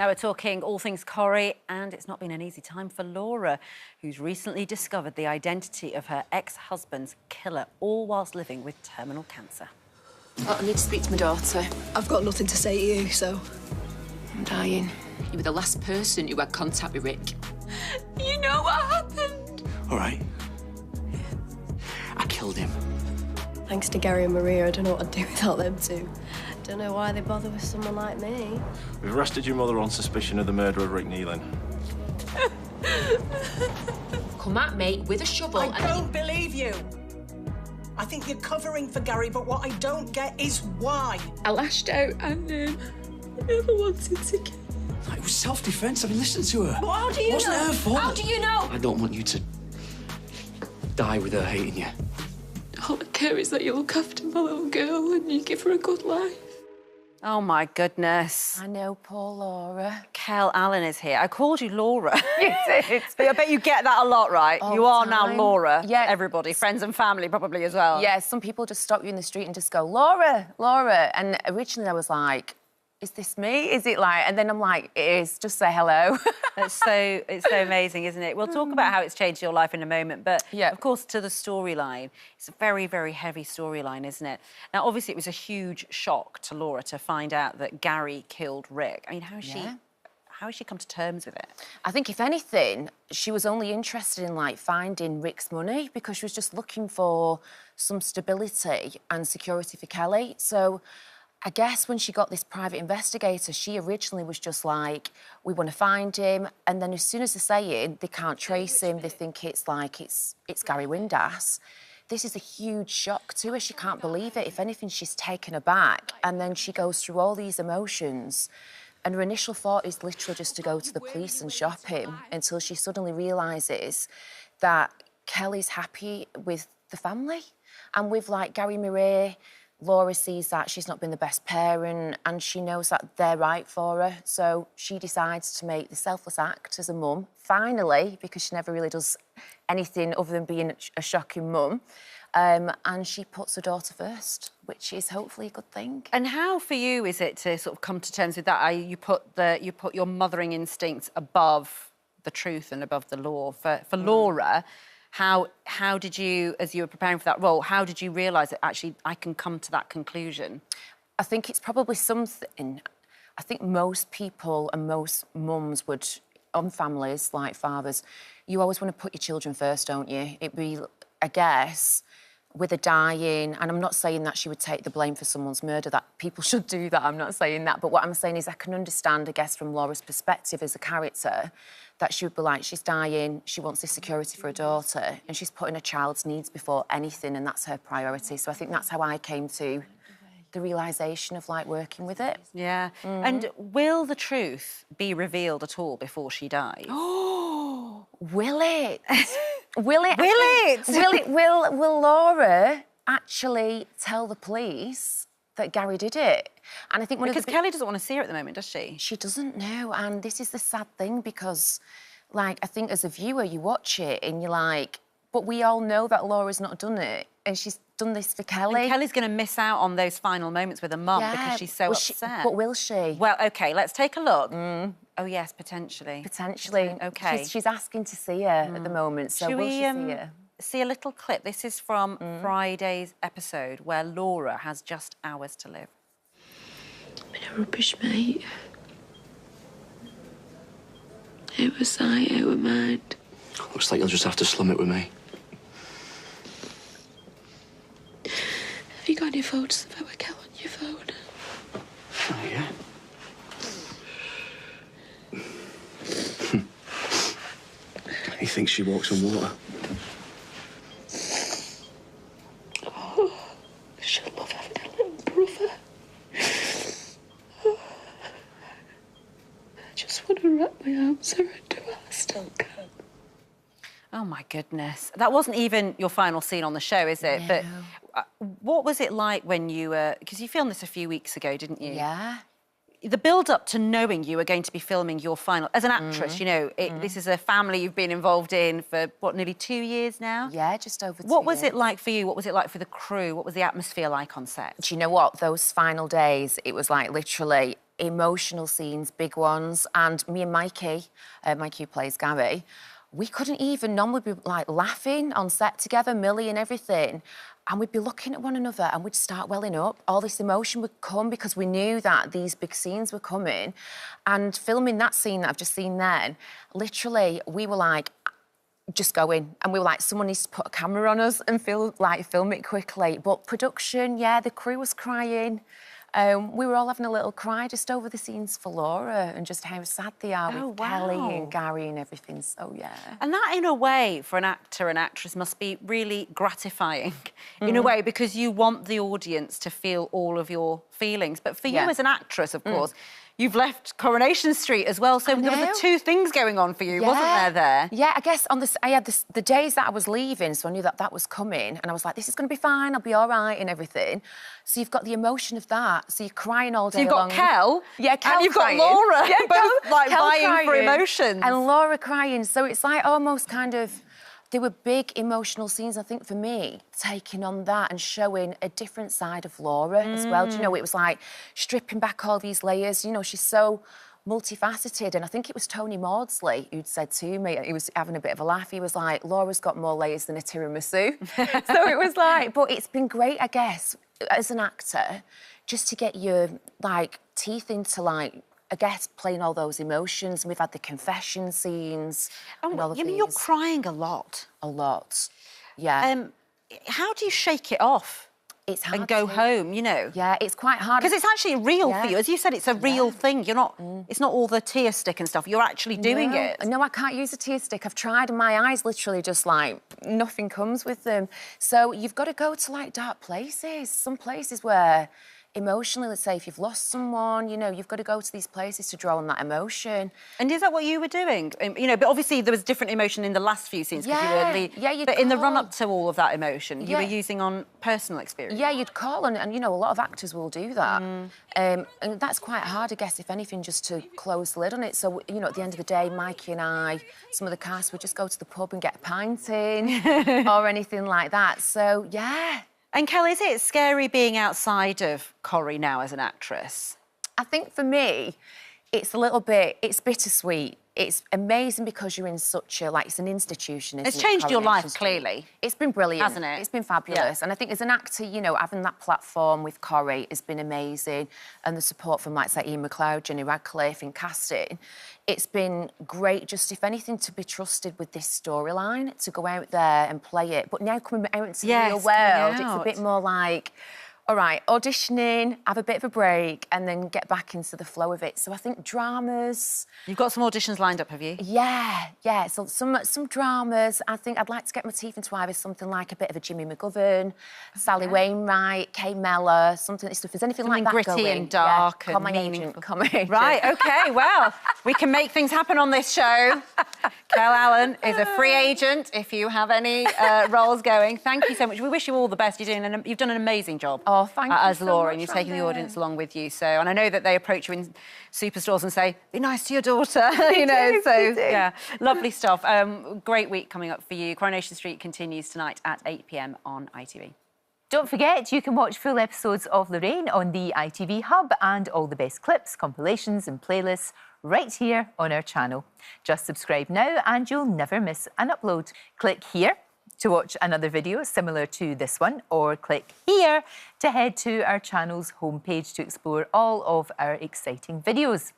Now we're talking all things Corrie, and it's not been an easy time for Laura, who's recently discovered the identity of her ex-husband's killer, all whilst living with terminal cancer. Oh, I need to speak to my daughter. I've got nothing to say to you, so... I'm dying. You were the last person who had contact with Rick. You know what happened? All right. I killed him. Thanks to Gary and Maria, I don't know what I'd do without them two. Don't know why they bother with someone like me. We've arrested your mother on suspicion of the murder of Rick Nealon. Come at me with a shovel I don't believe you. I think you're covering for Gary, but what I don't get is why. I lashed out and I never wanted to kill. It was self-defence. I mean, listen to her. Well, how do you Wasn't know? her fault. How do you know? I don't want you to die with her hating you. All I care is that you look after my little girl and you give her a good life. Oh, my goodness. I know, poor Laura. Kel Allen is here. I called you Laura. You did. But I bet you get that a lot, right? All you the are now time. Laura. Yeah. Everybody, friends and family probably as well. Yeah, some people just stop you in the street and just go, Laura, Laura. And originally I was like, is this me? Is it like... And then I'm like, it is. Just say hello. It's so amazing, isn't it? We'll talk about how it's changed your life in a moment, but Yeah. of course, to the storyline. It's a very, very heavy storyline, isn't it? Now, obviously, it was a huge shock to Laura to find out that Gary killed Rick. I mean, how has she come to terms with it? I think, if anything, she was only interested in, like, finding Rick's money because she was just looking for some stability and security for Kelly. So I guess when she got this private investigator, she originally was just like, we want to find him. And then as soon as they're saying they can't trace him, they think it's like it's Gary Windass. This is a huge shock to her. She can't believe it. If anything, she's taken aback. And then she goes through all these emotions. And her initial thought is literally just to go to the police and shop him until she suddenly realises that Kelly's happy with the family. And with, like, Gary Maria, Laura sees that she's not been the best parent and she knows that they're right for her. So she decides to make the selfless act as a mum, finally, because she never really does anything other than being a shocking mum. And she puts her daughter first, which is hopefully a good thing. And how, for you, is it to sort of come to terms with that? You put your mothering instincts above the truth and above the law. For Laura, how did you, as you were preparing for that role, how did you realise that actually I can come to that conclusion? I think it's probably something... I think most people and most mums would, on families, like fathers, you always want to put your children first, don't you? It'd be, I guess, with her dying, and I'm not saying that she would take the blame for someone's murder, that people should do that, I'm not saying that, but what I'm saying is I can understand, I guess, from Laura's perspective as a character, that she would be like, she's dying, she wants this security for her daughter, and she's putting her child's needs before anything, and that's her priority. So I think that's how I came to the realisation of, like, working with it. Yeah. And will the truth be revealed at all before she dies? Oh, will it? Will it? Will it? Will Laura actually tell the police that Gary did it? And I think because Kelly doesn't want to see her at the moment, does she? She doesn't know, and this is the sad thing because, like, I think as a viewer you watch it and you're like, but we all know that Laura's not done it, and she's done this for Kelly. And Kelly's going to miss out on those final moments with her mum because she's so upset. But will she? Well, OK, let's take a look. Oh, yes, potentially. Potentially. OK. She's asking to see her at the moment, so will she see her? See a little clip. This is from Friday's episode where Laura has just hours to live. I'm in a rubbish, mate. Out of sight, out of mind. Looks like you'll just have to slum it with me. Have you got any photos of our Kel on your phone? Oh, yeah. He thinks she walks on water. Oh, I should love having a little brother. Oh, I just want to wrap my arms around him. I still can. Oh, my goodness. That wasn't even your final scene on the show, is it? No. But what was it like when you were... Because you filmed this a few weeks ago, didn't you? Yeah. The build-up to knowing you were going to be filming your final... As an actress, you know, this is a family you've been involved in for, what, nearly 2 years now? Yeah, just over 2 years. What was it like for you? What was it like for the crew? What was the atmosphere like on set? Do you know what? Those final days, it was like literally... emotional scenes, big ones, and me and Mikey, Mikey who plays Gary, we couldn't even normally be like laughing on set together, Millie and everything, and we'd be looking at one another and we'd start welling up. All this emotion would come because we knew that these big scenes were coming. And filming that scene that I've just seen then, literally, we were like, just going. And we were like, someone needs to put a camera on us and film it quickly. But production, yeah, the crew was crying. We were all having a little cry just over the scenes for Laura and just how sad they are with Kelly and Gary and everything, so yeah. And that, in a way, for an actor and actress must be really gratifying, in a way, because you want the audience to feel all of your feelings. But for you as an actress, of course, you've left Coronation Street as well, so there were the two things going on for you, wasn't there? Yeah, I guess I had the days that I was leaving, so I knew that that was coming, and I was like, this is going to be fine, I'll be all right and everything. So you've got the emotion of that, so you're crying all day long. So you've got Kel, Kel and you've crying. got Laura, both like Kel vying crying, for emotions. and Laura crying, so it's like almost kind of... They were big emotional scenes, I think, for me, taking on that and showing a different side of Laura as well. Do you know, it was like stripping back all these layers. You know, she's so multifaceted. And I think it was Tony Maudsley who'd said to me, he was having a bit of a laugh, he was like, Laura's got more layers than a tiramisu. So it was like, but it's been great, I guess, as an actor, just to get your, like, teeth into, like, I guess, playing all those emotions. We've had the confession scenes and all of these. You're crying a lot. A lot, yeah. How do you shake it off? It's hard and go home, you know? Yeah, it's quite hard. Because it's actually real for you. As you said, it's a real thing. You're not... It's not all the tear stick and stuff. You're actually doing it. No, I can't use a tear stick. I've tried and my eyes literally just, like, nothing comes with them. So you've got to go to, like, dark places. Some places where... Emotionally, let's say if you've lost someone, you know, you've got to go to these places to draw on that emotion. And is that what you were doing? You know, but obviously there was different emotion in the last few scenes. But in the run-up to all of that emotion, you were using on personal experience. Yeah, you'd call and, you know, a lot of actors will do that. And that's quite hard, I guess, if anything, just to close the lid on it. So, you know, at the end of the day, Mikey and I, some of the cast would just go to the pub and get a pint in or anything like that. So, yeah. And Kel, is it scary being outside of Corrie now as an actress? I think for me, it's a little bit, it's bittersweet. It's amazing because you're in such a, like, it's an institution, isn't it? It's changed your life, clearly. It's been brilliant. Hasn't it? It's been fabulous. Yeah. And I think as an actor, you know, having that platform with Corrie has been amazing. And the support from, like, say, Ian McLeod, Jenny Radcliffe in casting, it's been great, just, if anything, to be trusted with this storyline, to go out there and play it. But now coming out into the real world, it's a bit more like... all right, auditioning, have a bit of a break, and then get back into the flow of it. So I think dramas... You've got some auditions lined up, have you? Yeah. So some dramas. I think I'd like to get my teeth into either something like a bit of a Jimmy McGovern, Sally Wainwright, Kay Mellor, something. If there's anything like that gritty going, and dark and meaningful. Come on, right, OK, well, we can make things happen on this show. Kel Allen is a free agent if you have any roles going. Thank you so much. We wish you all the best. You've done an amazing job. Oh, thank you as so Laura, much, and you're taking the audience along with you. So, and I know that they approach you in superstores and say, "Be nice to your daughter," you know. So, yeah, lovely stuff. Great week coming up for you. Coronation Street continues tonight at 8 p.m. on ITV. Don't forget, you can watch full episodes of Lorraine on the ITV Hub and all the best clips, compilations and playlists right here on our channel. Just subscribe now and you'll never miss an upload. Click here to watch another video similar to this one, or click here to head to our channel's homepage to explore all of our exciting videos.